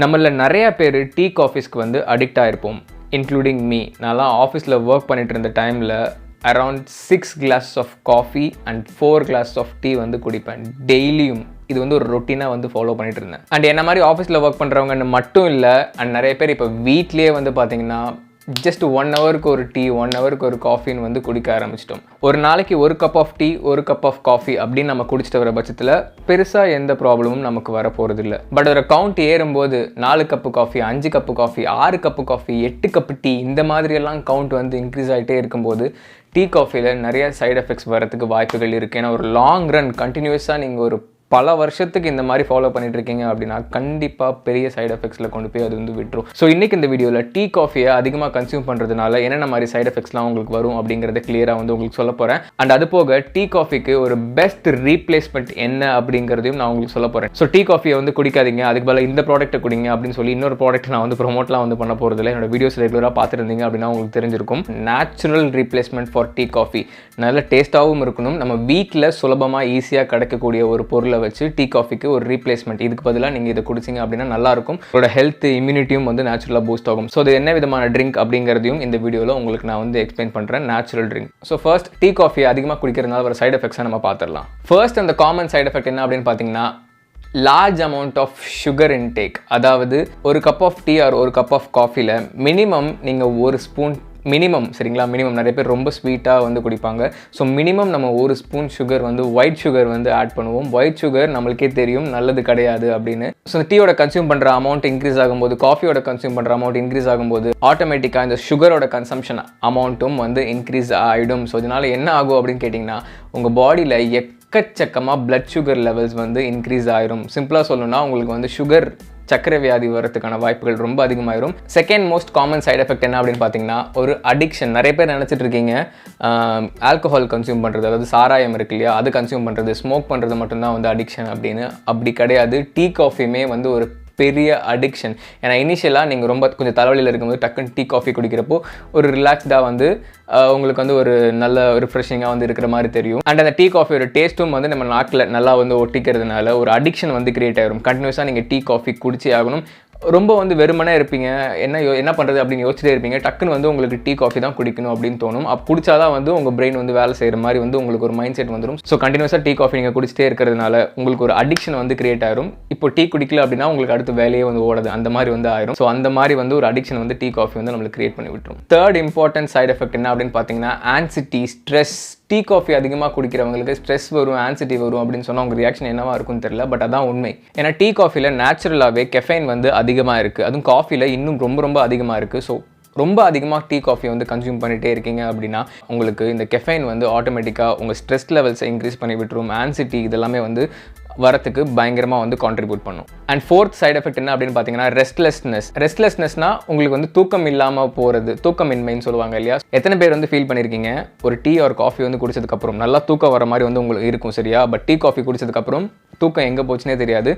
நம்மள நிறைய பேர் டீ காஃபீஸ்க்கு வந்து அடிக்ட் ஆகிருப்போம், இன்க்ளூடிங் மீ. நான்லாம் ஆஃபீஸில் ஒர்க் பண்ணிட்டு இருந்த டைமில் around 6 glasses of coffee and 4 glasses of tea வந்து குடிப்பேன் டெய்லியும். இது வந்து ஒரு ரொட்டீனாக வந்து ஃபாலோ பண்ணிட்டு இருந்தேன். அண்ட் என்ன மாதிரி ஆஃபீஸில் ஒர்க் பண்ணுறவங்கன்னு மட்டும் இல்லை, அண்ட் நிறைய பேர் இப்போ வீட்லேயே வந்து பார்த்தீங்கன்னா ஜஸ்ட் 1 ஹவருக்கு ஒரு டீ, 1 ஹவருக்கு ஒரு காஃபின்னு வந்து குடிக்க ஆரம்பிச்சிட்டோம். ஒரு நாளைக்கு ஒரு கப் ஆஃப் டீ, ஒரு கப் ஆஃப் காஃபி அப்படின்னு நம்ம குடிச்சிட்டு வர பட்சத்தில் பெருசாக எந்த ப்ராப்ளமும் நமக்கு வர போகிறது இல்லை. பட் ஒரு கவுண்ட் ஏறும்போது 4 cup coffee, 5 cup coffee, 6 cup coffee, 8 cup tea, இந்த மாதிரியெல்லாம் கவுண்ட் வந்து இன்க்ரீஸ் ஆகிட்டே இருக்கும்போது டீ காஃபியில் நிறைய சைட் எஃபெக்ட்ஸ் வரதுக்கு வாய்ப்புகள் இருக்குது. ஏன்னா ஒரு லாங் ரன் கண்டினியூஸாக நீங்கள் ஒரு பல வருஷத்துக்கு இந்த மாதிரி ஃபாலோ பண்ணிட்டு இருக்கீங்க அப்படின்னா கண்டிப்பாக பெரிய சைட் எஃபெக்ட்ஸில் கொண்டு போய் அது வந்து விட்டுரும். ஸோ இன்றைக்கி இந்த வீடியோவில் டீ காஃபியை அதிகமாக கன்சியூம் பண்ணுறதுனால என்னென்ன மாதிரி சைட் எஃபெக்ட்ஸ்லாம் உங்களுக்கு வரும் அப்படிங்கிறத கிளியராக வந்து உங்களுக்கு சொல்ல போகிறேன். அண்ட் அது போக டீ காஃபிக்கு ஒரு பெஸ்ட் ரீப்ளேஸ்மெண்ட் என்ன அப்படிங்கிறதையும் நான் உங்களுக்கு சொல்ல போகிறேன். ஸோ டீ காஃபியை வந்து குடிக்காதீங்க, அதுக்கு பதிலாக இந்த ப்ராடக்ட்டை குடிங்க அப்படின்னு சொல்லி இன்னொரு ப்ராடக்ட் நான் வந்து ப்ரொமோட்லாம் வந்து பண்ண போகிறதில்ல. என்னோட வீடியோஸ் ரெகுலராக பார்த்துருந்தீங்க அப்படின்னா உங்களுக்கு தெரிஞ்சிருக்கும். Natural replacement for tea coffee, நல்ல டேஸ்ட்டாகவும் இருக்கணும், நம்ம வீட்டில் சுலபமாக ஈஸியாக கிடைக்கக்கூடிய ஒரு பொருளை வச்சு டீ காஃபிக்கு ஒரு ரீப்ளேஸ்மெண்ட். இதுக்கு பதிலாக நீங்கள் இதை குடிச்சிங்க அப்படின்னா நல்லாயிருக்கும். உங்களோட ஹெல்த் இம்யூனிட்டியும் வந்து நேச்சுரலாக பூஸ்ட் ஆகும். ஸோ இது என்ன விதமான ட்ரிங்க் அப்படிங்கிறதையும் இந்த வீடியோவில் உங்களுக்கு நான் வந்து எக்ஸ்பிளைன் பண்ணுறேன். Natural drink. So first tea coffee அதிகமாக குடிக்கிறதுனால ஒரு சைட் எஃபெக்ட்ஸை நம்ம பார்த்துடலாம். ஃபர்ஸ்ட் அந்த காமன் சைட் எஃபெக்ட் என்ன அப்படின்னு பார்த்தீங்கன்னா large amount of sugar intake. அதாவது ஒரு கப் ஆஃப் டீ ஆர் ஒரு கப் ஆஃப் காஃபியில் மினிமம் நீங்கள் ஒரு ஸ்பூன், மினிமம் சரிங்களா, மினிமம். நிறைய பேர் ரொம்ப ஸ்வீட்டாக வந்து குடிப்பாங்க. ஸோ மினிமம் நம்ம ஒரு ஸ்பூன் சுகர் வந்து ஒயிட் சுகர் வந்து ஆட் பண்ணுவோம். ஒயிட் சுகர் நம்மளுக்கே தெரியும் நல்லது கிடையாது அப்படின்னு. ஸோ டீயோட கன்சியூம் பண்ணுற அமௌண்ட் இன்க்ரீஸ் ஆகும்போது, காஃபியோட கன்சியூம் பண்ணுற அமௌண்ட் இன்க்ரீஸ் ஆகும்போது ஆட்டோமேட்டிக்காக இந்த சுகரோட கன்சம்ஷன் அமௌண்ட்டும் வந்து இன்க்ரீஸ் ஆகிடும். ஸோ இதனால் என்ன ஆகும் அப்படின்னு கேட்டிங்கன்னா உங்கள் பாடியில் எக்கச்சக்கமாக பிளட் சுகர் லெவல்ஸ் வந்து இன்க்ரீஸ் ஆயிரும். சிம்பிளாக சொல்லணும்னா உங்களுக்கு வந்து சுகர், சர்க்கரை வியாதி வரதுக்கான வாய்ப்புகள் ரொம்ப அதிகமாயிரும். Second most common side effect என்ன அப்படின்னு பார்த்தீங்கன்னா ஒரு அடிக்ஷன். நிறைய பேர் நினச்சிட்டு இருக்கீங்க ஆல்கஹால் கன்சியூம் பண்ணுறது, அதாவது சாராயம் இருக்கு இல்லையா, அது கன்சியூம் பண்ணுறது, ஸ்மோக் பண்ணுறது மட்டும்தான் வந்து அடிக்ஷன் அப்படின்னு. அப்படி கிடையாது. டீ காஃபியுமே வந்து ஒரு பெரிய அடிக்ஷன். ஏன்னா இனிஷியலாக நீங்கள் ரொம்ப கொஞ்சம் தலைவலியில் இருக்கும்போது டக்குன்னு டீ காஃபி குடிக்கிறப்போ ஒரு ரிலாக்ஸ்டாக வந்து உங்களுக்கு வந்து ஒரு நல்ல ரிஃப்ரெஷிங்காக வந்து இருக்கிற மாதிரி தெரியும். அண்ட் அந்த டீ காஃபியோட டேஸ்ட்டும் வந்து நம்ம நாக்கில் நல்லா வந்து ஒட்டிக்கிறதுனால ஒரு அடிக்ஷன் வந்து கிரியேட் ஆகிரும். கண்டினியூஸாக நீங்கள் டீ காஃபி குடிச்சே ஆகணும். ரொம்ப வந்து வெறுமனே இருப்பீங்க, என்ன பண்ணுறது அப்படின்னு யோசிச்சுட்டே இருப்பீங்க. டக்குன்னு வந்து உங்களுக்கு டீ காஃபி தான் குடிக்கணும் அப்படின்னு தோணும். அப்போ குடிச்சாதான் வந்து உங்கள் பிரெயின் வந்து வேலை செய்கிற மாதிரி வந்து உங்களுக்கு ஒரு மைண்ட் செட் வந்துடும். ஸோ கண்டினியூஸாக டீ காஃபி நீங்கள் குடிச்சிட்டே இருக்கிறதுனால உங்களுக்கு ஒரு அடிக்ஷன் வந்து கிரியேட் ஆயிரும். இப்போ டீ குடிக்கல அப்படின்னா உங்களுக்கு அடுத்த வேலையே வந்து ஓடாது, அந்த மாதிரி வந்து ஆயிரும். ஸோ அந்த மாதிரி வந்து ஒரு அடிக்ஷன் வந்து டீ காஃபி வந்து நம்மளுக்கு கிரியேட் பண்ணி விட்டுரும். தேர்ட் இம்பார்ட்டன்ட் சைட் எஃபெக்ட் என்ன அப்படின்னு பார்த்தீங்கன்னா ஆன்சிட்டி, ஸ்ட்ரெஸ். டீ காஃபி அதிகமாக குடிக்கிறவங்களுக்கு ஸ்ட்ரெஸ் வரும், ஆன்சிட்டி வரும் அப்படின்னு சொன்னால் உங்கள் ரியாக்ஷன் என்னவா இருக்கும்னு தெரியல. பட் அதான் உண்மை. ஏன்னா டீ காஃபியில் நேச்சுரலாகவே கெஃபைன் வந்து அதிகமாக இருக்குது, அதுவும் காஃபியில் இன்னும் ரொம்ப ரொம்ப அதிகமாக இருக்குது. ஸோ ரொம்ப அதிகமாக டீ காஃபி வந்து கன்சியூம் பண்ணிகிட்டே இருக்கீங்க அப்படின்னா உங்களுக்கு இந்த கெஃபைன் வந்து ஆட்டோமேட்டிக்காக உங்கள் ஸ்ட்ரெஸ் லெவல்ஸை இன்க்ரீஸ் பண்ணி விட்டுரும். ஆன்சிட்டி இதெல்லாமே வந்து வரத்துக்கு பயங்கரமாக வந்து கான்ட்ரிபியூட் பண்ணும். அண்ட் ஃபோர்த் சைட் எஃபெக்ட் என்ன அப்படின்னு பார்த்தீங்கன்னா ரெஸ்ட்லெஸ்னஸ். ரெஸ்ட்லெஸ்னஸ்னா உங்களுக்கு வந்து தூக்கம் இல்லாமல் போகிறது, தூக்கமின்மைன்னு சொல்லுவாங்க இல்லையா. எத்தனை பேர் வந்து ஃபீல் பண்ணியிருக்கீங்க ஒரு டீ ஆர் காஃபி வந்து குடிச்சதுக்கப்புறம் நல்லா தூக்கம் வர மாதிரி வந்து உங்களுக்கு இருக்கும் சரியா. பட் டீ காஃபி குடிச்சதுக்கப்புறம் தூக்கம் எங்கே போச்சுன்னே தெரியாது,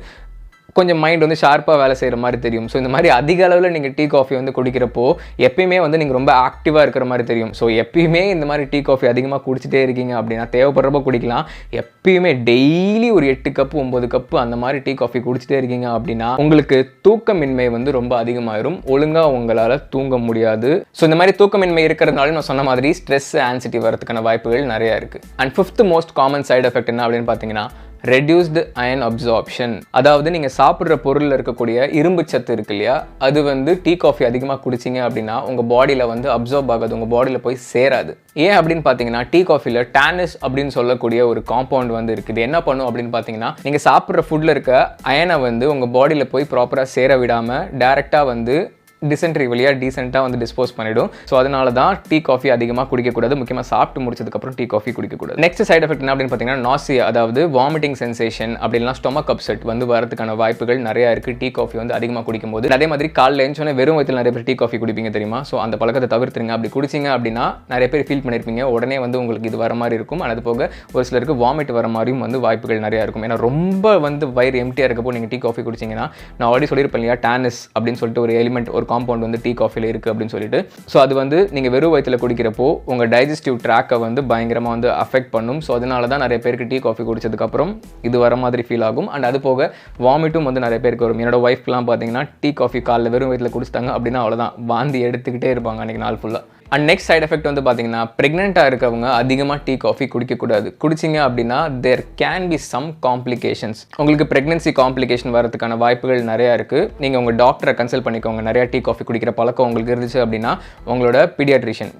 கொஞ்சம் மைண்ட் வந்து ஷார்ப்பாக வேலை செய்கிற மாதிரி தெரியும். ஸோ இந்த மாதிரி அதிக அளவில் நீங்கள் டீ காஃபி வந்து குடிக்கிறப்போ எப்பயுமே வந்து நீங்கள் ரொம்ப ஆக்டிவாக இருக்கிற மாதிரி தெரியும். ஸோ எப்பயுமே இந்த மாதிரி டீ காஃபி அதிகமாக குடிச்சிட்டே இருக்கீங்க அப்படின்னா தேவைப்படுறப்ப குடிக்கலாம். எப்பயுமே டெய்லி ஒரு 8 கப்பு 9 கப்பு அந்த மாதிரி டீ காஃபி குடிச்சிட்டே இருக்கீங்க அப்படின்னா உங்களுக்கு தூக்கமின்மை வந்து ரொம்ப அதிகமாயிரும். ஒழுங்காக உங்களால் தூங்க முடியாது. ஸோ இந்த மாதிரி தூக்கமின்மை இருக்கிறதுனால நான் சொன்ன மாதிரி ஸ்ட்ரெஸ், ஆன்சிட்டி வரதுக்கான வாய்ப்புகள் நிறையா இருக்குது. And fifth most common side effect என்ன அப்படின்னு பார்த்தீங்கன்னா ரெடியூஸ்டு அயன் அப்சார்ப்ஷன். அதாவது நீங்கள் சாப்பிட்ற பொருளில் இருக்கக்கூடிய இரும்பு சத்து இருக்கு இல்லையா, அது வந்து டீ காஃபி அதிகமாக குடிச்சிங்க அப்படின்னா உங்கள் பாடியில் வந்து அப்சார்ப் ஆகாது, உங்கள் பாடியில் போய் சேராது. ஏன் அப்படின்னு பார்த்தீங்கன்னா டீ காஃபியில் டேனிஸ் அப்படின்னு சொல்லக்கூடிய ஒரு காம்பவுண்ட் வந்து இருக்குது. என்ன பண்ணும் அப்படின்னு பார்த்தீங்கன்னா நீங்கள் சாப்பிட்ற ஃபுட்டில் இருக்க அயனை வந்து உங்கள் பாடியில் போய் ப்ராப்பராக சேர விடாமல் டேரெக்டாக வந்து டிசென்ட்ரி வழியாக டீசெண்டாக வந்து டிஸ்போஸ் பண்ணிவிடும். ஸோ அதனால தான் டீ காஃபி அதிகமாக குடிக்கக்கூடாது, முக்கியமாக சாப்பிட்டு முடிச்சதுக்கப்புறம் டீ காஃபி குடிக்கக்கூடாது. நெக்ஸ்ட் சைட் எஃபெக்ட் என்ன அப்படின்னு பார்த்தீங்கன்னா நாசியா, அதாவது வாமிட்டிங் சென்சேஷன் அப்படின்னா ஸ்டொமக் அப்செட் வந்து வரதுக்கான வாய்ப்புகள் நிறையா இருக்குது டீ காஃபி வந்து அதிகமாக குடிக்கும்போது. அதே மாதிரி காலையில் எழுந்தோடனே வெறும் வயிற்றில் நிறைய பேர் டீ காஃபி குடிப்பீங்க தெரியுமா. ஸோ அந்த பழக்கத்தை தவிர்த்துருங்க. அப்படி குடிச்சிங்க அப்படின்னா நிறைய பேர் ஃபீல் பண்ணியிருப்பீங்க உடனே வந்து உங்களுக்கு இது வர மாதிரி இருக்கும். அது போக ஒரு சிலருக்கு வாமிட் வர மாதிரியும் வந்து வாய்ப்புகள் நிறையா இருக்கும். ஏன்னா ரொம்ப வந்து வயிறு எம்டியாக இருக்கப்போ நீங்கள் டீ காஃபி குடிச்சிங்கன்னா நான் ஆல்ரெடி சொல்லியிருப்பேன் இல்லையா, டேனிஸ் அப்படின்னு சொல்லிட்டு ஒரு எலிமெண்ட், ஒரு காம்பவுண்ட் வந்து டீ காஃபியில் இருக்குது அப்படின்னு சொல்லிட்டு. ஸோ அது வந்து நீங்கள் வெறும் வயிற்றில் குடிக்கிறப்போ உங்கள் டைஜஸ்டிவ் ட்ராக்கை வந்து பயங்கரமாக வந்து அஃபெக்ட் பண்ணும். ஸோ அதனால தான் நிறைய பேருக்கு டீ காஃபி குடிச்சதுக்கப்புறம் இது வர மாதிரி ஃபீல் ஆகும். அண்ட் அது போக வாமிட்டும் வந்து நிறைய பேருக்கு வரும். என்னோட ஒய்ஃப்லாம் பார்த்தீங்கன்னா டீ காஃபி காலைல வெறும் வயிற்றில் குடிச்சிட்டாங்க அப்படின்னா அவ்வளோதான், வாந்தி எடுத்துக்கிட்டே இருப்பாங்க அன்றைக்கி நாள் ஃபுல்லாக. அண்ட் நெக்ஸ்ட் சைட் எஃபெக்ட் வந்து பார்த்தீங்கன்னா ப்ரெக்னெண்ட்டாக இருக்கவங்க அதிகமாக டீ காஃபி குடிக்கக்கூடாது. குடிச்சிங்க அப்படின்னா there can be some complications. உங்களுக்கு ப்ரெக்னன்சி காம்ப்ளிகேஷன் வரதுக்கான வாய்ப்புகள் நிறையா இருக்குது. நீங்கள் உங்கள் டாக்டரை கன்சல்ட் பண்ணிக்கோங்க. நிறையா டீ காஃபி குடிக்கிற பழக்கம் உங்களுக்கு இருந்துச்சு அப்படின்னா உங்களோட பீடியாட்ரிஷியன்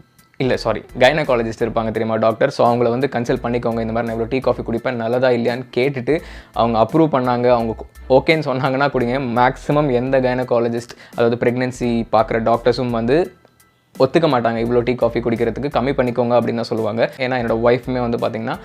கைனகாலஜிஸ்ட் இருப்பாங்க தெரியுமா, டாக்டர். ஸோ அவங்கள வந்து கன்சல்ட் பண்ணிக்கோங்க. இந்த மாதிரி நான் இவ்வளோ டீ காஃபி குடிப்பேன், நல்லதா இல்லையான்னு கேட்டுட்டு அவங்க அப்ரூவ் பண்ணாங்க, அவங்க ஓகேன்னு சொன்னாங்கன்னா குடிங்க. மேக்ஸிமம் எந்த கைனகாலஜிஸ்ட் அதாவது ப்ரெக்னன்சி பார்க்குற டாக்டர்ஸும் வந்து ஒத்துக்க மாட்டாங்க இவ்வளோ டீ காஃபி குடிக்கிறதுக்கு. கம்மி பண்ணிக்கோங்க அப்படின்னு தான் சொல்லுவாங்க. ஏன்னா என்னோட ஒய்ஃபுமே வந்து பார்த்திங்கன்னா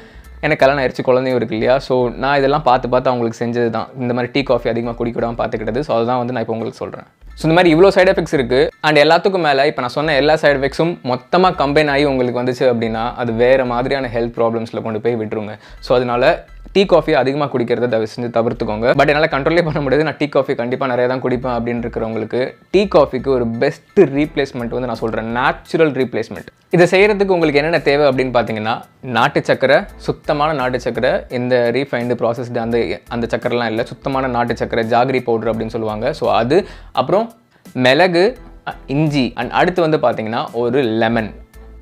எனக்கு கல்யாணம் ஆயிடுச்சு, குழந்தையும் இருக்கு இல்லையா. ஸோ நான் இதெல்லாம் பார்த்து அவங்களுக்கு செஞ்சது தான் இந்த மாதிரி டீ காஃபி அதிகமாக குடிக்கூடாமல் பார்த்துக்கிட்டது. ஸோ அதுதான் வந்து நான் இப்போ உங்களுக்கு சொல்கிறேன். ஸோ இந்த மாதிரி இவ்வளோ சைட் எஃபெக்ட்ஸ் இருக்குது. அண்ட் எல்லாத்துக்கும் மேலே இப்போ நான் சொன்ன எல்லா சைட் எஃபெக்ட்ஸும் மொத்தமாக கம்பைன் ஆகி உங்களுக்கு வந்துச்சு அப்படின்னா அது வேறு மாதிரியான ஹெல்த் ப்ராப்ளம்ஸில் கொண்டு போய் விட்டுருங்க. ஸோ அதனால டீ காஃபி அதிகமாக குடிக்கிறத தயவு செஞ்சு தவிர்த்துக்கோங்க. பட் என்னால் கண்ட்ரோலே பண்ண முடியாது, நான் டீ காஃபி கண்டிப்பாக நிறைய தான் குடிப்பேன் அப்படின்னு இருக்கிறவங்களுக்கு டீ காஃபிக்கு ஒரு பெஸ்ட் ரீப்ளேஸ்மெண்ட் வந்து நான் சொல்கிறேன், நேச்சுரல் ரீப்ளேஸ்மெண்ட். இதை செய்கிறதுக்கு உங்களுக்கு என்னென்ன தேவை அப்படின்னு பார்த்தீங்கன்னா நாட்டு சக்கரை, சுத்தமான நாட்டு சக்கரை, இந்த ரீஃபைண்டு ப்ராசஸ்டு அந்த சக்கரைலாம் இல்லை, சுத்தமான நாட்டு சக்கரை, ஜாகரி பவுடர் அப்படின்னு சொல்லுவாங்க. ஸோ அது, அப்புறம் மிளகு, இஞ்சி, அண்ட் அடுத்து வந்து பார்த்தீங்கன்னா ஒரு லெமன்.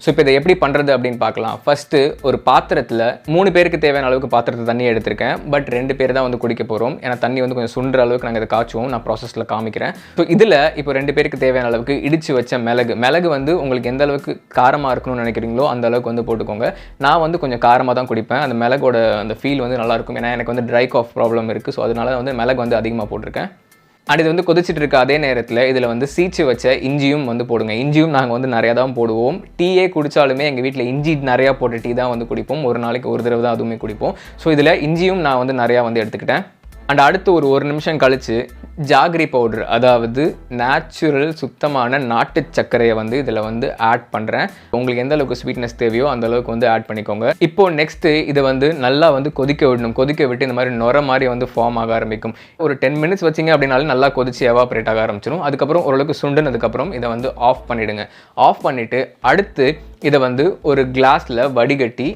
ஸோ இப்போ இதை எப்படி பண்ணுறது அப்படின்னு பார்க்கலாம். ஃபஸ்ட்டு ஒரு பாத்திரத்தில் 3 பேருக்கு தேவையான அளவுக்கு பாத்திரத்தை தண்ணி எடுத்திருக்கேன். பட் 2 பேர் தான் வந்து குடிக்க போகிறோம். ஏன்னா தண்ணி வந்து கொஞ்சம் சுண்டுற அளவுக்கு நாங்கள் இதை காய்ச்சுவோம். நான் ப்ராசஸில் காமிக்கிறேன். ஸோ இதில் இப்போ 2 பேருக்கு தேவையான அளவுக்கு இடித்து வச்ச மிளகு வந்து உங்களுக்கு எந்த அளவுக்கு காரமாக இருக்கணும்னு நினைக்கிறீங்களோ அந்த அளவுக்கு வந்து போட்டுக்கோங்க. நான் வந்து கொஞ்சம் காரமாக தான் குடிப்பேன். அந்த மிளகோட அந்த ஃபீல் வந்து நல்லாயிருக்கும். ஏன்னா எனக்கு வந்து ட்ரை காஃப் ப்ராப்ளம் இருக்குது. ஸோ அதனால வந்து மிளகு வந்து அதிகமாக போட்டிருக்கேன். அண்ட் இது வந்து கொதிச்சுட்டு இருக்க அதே நேரத்தில் இதில் வந்து சீச்சு வச்ச இஞ்சியும் வந்து போடுங்க. இஞ்சியும் நாங்கள் வந்து நிறையா தான் போடுவோம். டீயே குடித்தாலுமே எங்கள் வீட்டில் இஞ்சி நிறையா போட்ட டீ தான் வந்து குடிப்போம். ஒரு நாளைக்கு ஒரு தடவை தான் அதுவுமே குடிப்போம். ஸோ இதில் இஞ்சியும் நான் வந்து நிறையா வந்து எடுத்துக்கிட்டேன். அண்ட் அடுத்து ஒரு நிமிஷம் கழித்து ஜாகரி பவுடர், அதாவது நேச்சுரல் சுத்தமான நாட்டு சர்க்கரையை வந்து இதில் வந்து ஆட் பண்ணுறேன். உங்களுக்கு எந்த அளவுக்கு ஸ்வீட்னஸ் தேவையோ அந்த அளவுக்கு வந்து ஆட் பண்ணிக்கோங்க. இப்போது நெக்ஸ்ட்டு இதை வந்து நல்லா வந்து கொதிக்க விடணும். கொதிக்க விட்டு இந்த மாதிரி நுர மாதிரி வந்து ஃபார்ம் ஆக ஆரம்பிக்கும். ஒரு 10 மினிட்ஸ் வச்சிங்க அப்படின்னாலும் நல்லா கொதிச்சு எவாப்ரேட் ஆக ஆரம்பிச்சிடும். அதுக்கப்புறம் ஓரளவுக்கு சுண்டுனதுக்கப்புறம் இதை வந்து ஆஃப் பண்ணிவிடுங்க. ஆஃப் பண்ணிவிட்டு அடுத்து இதை வந்து ஒரு கிளாஸில் வடிகட்டி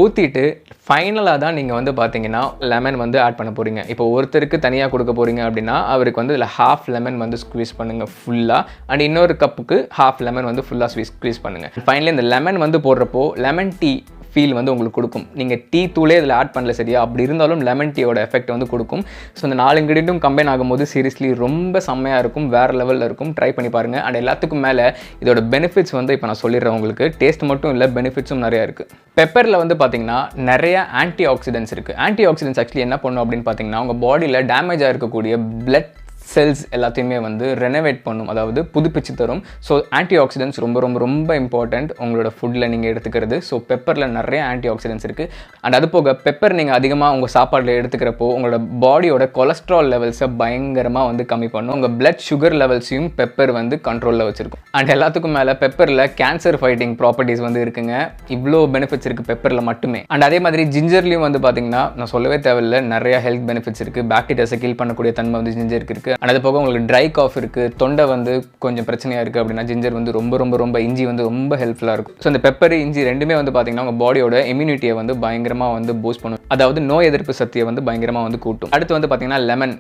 ஊற்றிட்டு ஃபைனலாக தான் நீங்கள் வந்து பார்த்தீங்கன்னா லெமன் வந்து ஆட் பண்ண போகிறீங்க. இப்போ ஒருத்தருக்கு தனியாக கொடுக்க போகிறீங்க அப்படின்னா அவருக்கு வந்து இதில் ½ லெமன் வந்து ஸ்க்வீஸ் பண்ணுங்கள் ஃபுல்லாக. அண்ட் இன்னொரு கப்புக்கு ½ லெமன் வந்து ஃபுல்லாக ஸ்க்வீஸ் பண்ணுங்கள். ஃபைனலி இந்த லெமன் வந்து போடுறப்போ லெமன் டீ ஃபீல் வந்து உங்களுக்கு கொடுக்கும். நீங்கள் டீ தூளே இதில் ஆட் பண்ணல சரியா, அப்படி இருந்தாலும் லெமன் டீயோட எஃபெக்ட் வந்து கொடுக்கும். ஸோ இந்த 4 இன்க்ரீடியண்ட்டும் கம்பைன் ஆகும்போது சீரியஸ்லி ரொம்ப செம்மையாக இருக்கும், வேறு லெவலில் இருக்கும். ட்ரை பண்ணி பாருங்கள். அண்ட் எல்லாத்துக்கும் மேலே இதோட பெனிஃபிட்ஸ் வந்து இப்போ நான் சொல்லிடுறேன் உங்களுக்கு. டேஸ்ட் மட்டும் இல்லை, பெனிஃபிட்ஸும் நிறையா இருக்குது. பெப்பரில் வந்து பார்த்தீங்கன்னா நிறைய ஆன்டி ஆக்சிடென்ட்ஸ் இருக்குது. ஆன்டி ஆக்சிடென்ட்ஸ் ஆக்சுவலி என்ன பண்ணும் அப்படின்னு பார்த்தீங்கன்னா உங்கள் பாடியில் டேமேஜ் ஆகிருக்கக்கூடிய பிளட் செல்ஸ் எல்லாத்தையுமே வந்து ரெனோவேட் பண்ணும், அதாவது புதுப்பிச்சு தரும். ஸோ ஆன்டி ஆக்சிடென்ட்ஸ் ரொம்ப ரொம்ப ரொம்ப இம்பார்ட்டண்ட் உங்களோட ஃபுட்டில் நீங்கள் எடுத்துக்கிறது. ஸோ பெப்பரில் நிறைய ஆன்டி ஆக்சிடென்ட்ஸ் இருக்குது. அண்ட் அது போக பெப்பர் நீங்கள் அதிகமாக உங்கள் சாப்பாட்டில் எடுத்துக்கிறப்போ உங்களோட பாடியோட கொலஸ்ட்ரால் லெவல்ஸை பயங்கரமாக வந்து கம்மி பண்ணும். உங்கள் பிளட் சுகர் லெவல்ஸையும் பெப்பர் வந்து கண்ட்ரோலில் வச்சுருக்கும். அண்ட் எல்லாத்துக்கும் மேலே பெப்பரில் கேன்சர் ஃபைட்டிங் ப்ராப்பர்ட்டிஸ் வந்து இருக்குங்க. இவ்வளோ பெனிஃபிட்ஸ் இருக்குது பெப்பரில் மட்டுமே. அண்ட் அதே மாதிரி ஜிஞ்சர்லையும் வந்து பார்த்தீங்கன்னா நான் சொல்லவே தேவையில்லை, நிறைய ஹெல்த் பெனிஃபிட்ஸ் இருக்குது. பாக்டீரியாஸை கில் பண்ணக்கூடிய தன்மை வந்து ஜிஞ்சருக்கு இருக்குது. அண்ட் அது போக உங்களுக்கு ட்ரை காஃப் இருக்குது, தொண்டை வந்து கொஞ்சம் பிரச்சனையாக இருக்குது அப்படின்னா ஜிஞ்சர் வந்து ரொம்ப ரொம்ப ரொம்ப இஞ்சி வந்து ரொம்ப ஹெல்ப்ஃபுல்லாக இருக்கும். ஸோ இந்த பெப்பர் இஞ்சி ரெண்டுமே வந்து பார்த்தீங்கன்னா உங்கள் பாடியோட இம்யூனிட்டியை வந்து பயங்கரமாக வந்து பூஸ்ட் பண்ணும், அதாவது நோய் எதிர்ப்பு சக்தியை வந்து பயங்கரமாக வந்து கூட்டும். அடுத்து வந்து பார்த்தீங்கன்னா லெமன்,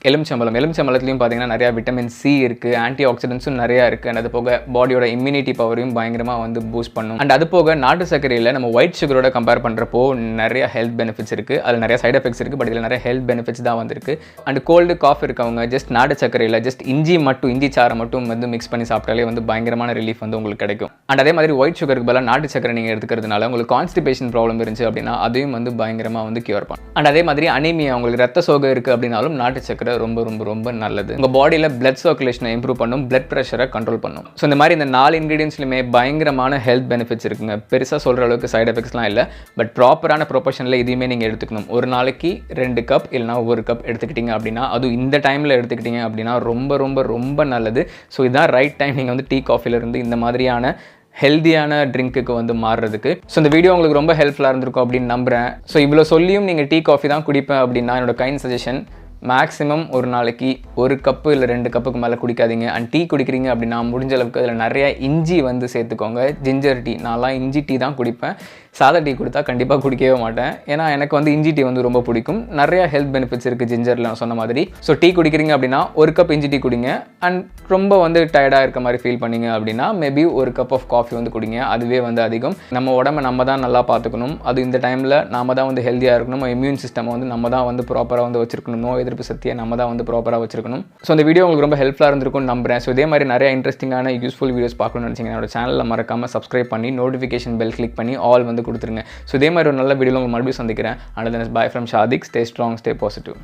எலுமிச்சம்பழத்துலையும் பார்த்தீங்கன்னா நிறையா விட்டமின் சி இருக்குது, ஆன்டி ஆக்சிடென்ட்ஸும் நிறையா இருக்குது. அண்ட் அது போக பாடியோட இம்யூனிட்டி பவரையும் பயங்கரமாக வந்து பூஸ்ட் பண்ணும். அண்ட் அது போக நாட்டு சர்க்கரையில் நம்ம ஒயிட் சுகரோட கம்பேர் பண்ணுறப்போ நிறைய ஹெல்த் பெனிஃபிட்ஸ் இருக்குது. அதில் நிறைய சைட் எஃபெக்ட்ஸ் இருக்குது, பட் இதில் நிறைய ஹெல்த் பெனிஃபிட்ஸ் தான் வந்துருக்கு. அண்ட் கோல்டு காஃப் இருக்கவங்க ஜஸ்ட் நாட்டு சர்க்கரையில் ஜஸ்ட் இஞ்சி சாரை மட்டும் வந்து மிக்ஸ் பண்ணி சாப்பிட்டாலே வந்து பயங்கரமான ரிலீஃப் வந்து உங்களுக்கு கிடைக்கும். அண்ட் அதே மாதிரி ஒயிட் சுகருக்கு பதிலாக நாட்டு சர்க்கரை நீங்கள் எடுத்துக்கிறதுனால உங்களுக்கு கான்ஸ்டிபேஷன் ப்ராப்ளம் இருந்துச்சு அப்படின்னா அதையும் வந்து பயங்கரமாக வந்து கியூர் பண்ணும். அண்ட் அதே மாதிரி அனீமியா, உங்களுக்கு ரத்த சோகை இருக்குது அப்படின்னாலும் நாட்டு சர்க்கரை ரொம்ப ரொம்ப ரொம்ப நல்லது. உங்க பாடியில பிளட் சர்க்குலேஷனை இம்ப்ரூவ் பண்ணும், பிளட் பிரஷரை கண்ட்ரோல் பண்ணும். ஸோ இந்த மாதிரி இந்த 4 இன்கிரீடியன்ஸ்லையுமே பயங்கரமான ஹெல்த் பெனிஃபிட்ஸ் இருக்குங்க. பெருசாக சொல்கிற அளவுக்கு சைட் எஃபெக்ட்ஸ்லாம் இல்லை, பட் ப்ராப்பரான ப்ரொபோர்ஷனில் இதையுமே நீங்கள் எடுத்துக்கணும். ஒரு நாளைக்கு 2 கப் இல்லைனா 1 கப் எடுத்துக்கிட்டீங்க அப்படின்னா, அதுவும் இந்த டைமில் எடுத்துக்கிட்டீங்க அப்படின்னா ரொம்ப ரொம்ப ரொம்ப நல்லது. ஸோ இதுதான் ரைட் டைம் நீங்கள் வந்து டீ காஃபிலேருந்து இந்த மாதிரியான ஹெல்தியான ட்ரிங்க்குக்கு வந்து மாறுறதுக்கு. ஸோ இந்த வீடியோ உங்களுக்கு ரொம்ப ஹெல்ப்ஃபுல்லாக இருந்திருக்கும் அப்படின்னு நம்புகிறேன். ஸோ இவ்வளோ சொல்லியும் நீங்கள் டீ காஃபி தான் குடிப்பேன் அப்படின்னா என்னோட கைண்ட் சஜஷன், மேக்ஸிமம் ஒரு நாளைக்கு 1 கப்பு இல்லை 2 கப்புக்கு மேலே குடிக்காதீங்க. அண்ட் டீ குடிக்கிறீங்க அப்படின்னா முடிஞ்ச அளவுக்கு அதில் நிறைய இஞ்சி வந்து சேர்த்துக்கோங்க. ஜிஞ்சர் டீ, நான்லாம் இஞ்சி டீ தான் குடிப்பேன். சாதா டீ கொடுத்தா கண்டிப்பாக குடிக்கவே மாட்டேன். ஏன்னா எனக்கு வந்து இஞ்சி டீ வந்து ரொம்ப பிடிக்கும். நிறைய ஹெல்த் பெனிஃபிட்ஸ் இருக்குது ஜிஞ்சரில் நான் சொன்ன மாதிரி. ஸோ டீ குடிக்கிறீங்க அப்படின்னா 1 கப் இஞ்சி டீ குடிங்க. அண்ட் ரொம்ப வந்து டயர்டாக இருக்க மாதிரி ஃபீல் பண்ணீங்க அப்படின்னா மேபி 1 கப் ஆஃப் காஃபி வந்து குடிங்க. அதுவே வந்து அதிகம். நம்ம உடம்பை நம்ம தான் நல்லா பார்த்துக்கணும். அது இந்த டைமில் நாம தான் வந்து ஹெல்த்தியாக இருக்கணும். இம்யூன் சிஸ்டம் வந்து நம்ம தான் வந்து ப்ராப்பராக வந்து வச்சிருக்கணும். நோய் எதிர்ப்பு சக்தியை நம்ம தான் வந்து ப்ராப்பராக வச்சிருக்கணும். ஸோ இந்த வீடியோ உங்களுக்கு ரொம்ப ஹெல்ப்ஃபுல்லாக இருந்திருக்கும்னு நம்புறேன். ஸோ இதே மாதிரி நிறைய இன்ட்ரெஸ்டிங்கான யூஸ்ஃபுல் வீடியோஸ் பார்க்கணும்னு நினச்சிங்கன்னா என்னோட சேனலில் மறக்காமல் சப்ஸ்கிரைப் பண்ணி நோட்டிஃபிகேஷன் பெல் கிளிக் பண்ணி ஆல் வந்து கொடுத்துருங்க. ஸோ இதே மாதிரி ஒரு நல்ல வீடியோவில் உங்களுக்கு மறுபடியும் சந்திக்கிறேன். And then by from Shadik. Stay strong, stay positive.